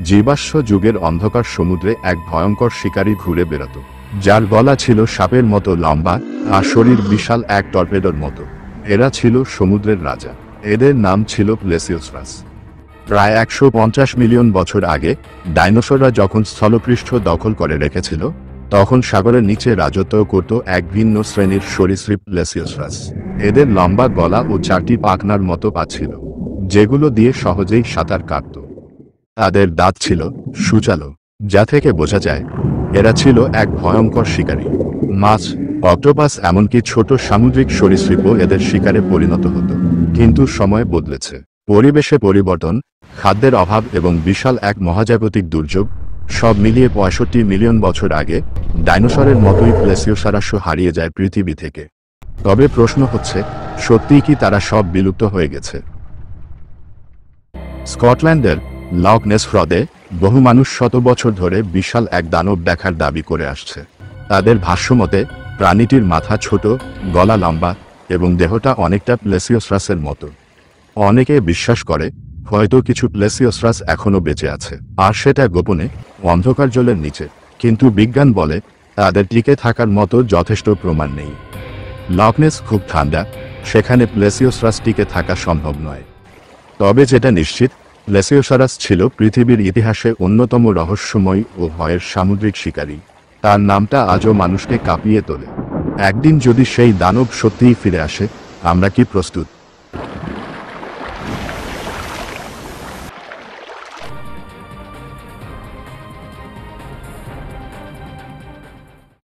জীবাশ্ম যুগের অন্ধকার সমুদ্রে এক ভয়ঙ্কর শিকারী ঘুরে বেড়াত, যার গলা ছিল সাপের মতো লম্বা আর শরীর বিশাল এক টর্পেডোর মতো। এরা ছিল সমুদ্রের রাজা। এদের নাম ছিল প্লেসিওসারাস। প্রায় 150 মিলিয়ন বছর আগে ডাইনোসররা যখন স্থলপৃষ্ঠ দখল করে রেখেছিল, তখন সাগরের নিচে রাজত্ব করত এক ভিন্ন শ্রেণীর সরীসৃপ প্লেসিওসারাস। এদের লম্বা গলা ও 4টি পাখনার মতো পা ছিল, যেগুলো দিয়ে সহজেই সাঁতার কাটত। তাদের দাঁত ছিল সূচালো, যা থেকে বোঝা যায় এরা ছিল এক ভয়ঙ্কর শিকারী। মাছ, অক্টোপাস এমনকি ছোট সামুদ্রিক সরীসৃপও এদের শিকারে পরিণত হতো। কিন্তু সময় বদলেছে। পরিবেশে পরিবর্তন, খাদ্যের অভাব এবং বিশাল এক মহাজাগতিক দুর্যোগ সব মিলিয়ে 65 মিলিয়ন বছর আগে ডাইনোসরের মতোই প্লেসিওসারাসও হারিয়ে যায় পৃথিবী থেকে। তবে প্রশ্ন হচ্ছে, সত্যিই কি তারা সব বিলুপ্ত হয়ে গেছে? স্কটল্যান্ডের লক নেস হ্রদে বহু মানুষ শত বছর ধরে বিশাল এক দানব দেখার দাবি করে আসছে। তাদের ভাষ্যমতে প্রাণীটির মাথা ছোট, গলা লম্বা এবং দেহটা অনেকটা প্লেসিওসারাসের মতো। অনেকে বিশ্বাস করে হয়তো কিছু প্লেসিওসারাস এখনও বেঁচে আছে, আর সেটা গোপনে অন্ধকার জলের নিচে। কিন্তু বিজ্ঞান বলে তাদের টিকে থাকার মতো যথেষ্ট প্রমাণ নেই। লক নেস খুব ঠান্ডা, সেখানে প্লেসিওসারাস টিকে থাকা সম্ভব নয়। তবে যেটা নিশ্চিত, প্লেসিওসারাস ছিল পৃথিবীর ইতিহাসে অন্যতম রহস্যময় ও ভয়ের সামুদ্রিক শিকারী। তার নামটা আজও মানুষকে কাঁপিয়ে তোলে। একদিন যদি সেই দানব সত্যিই ফিরে আসে, আমরা কি প্রস্তুত?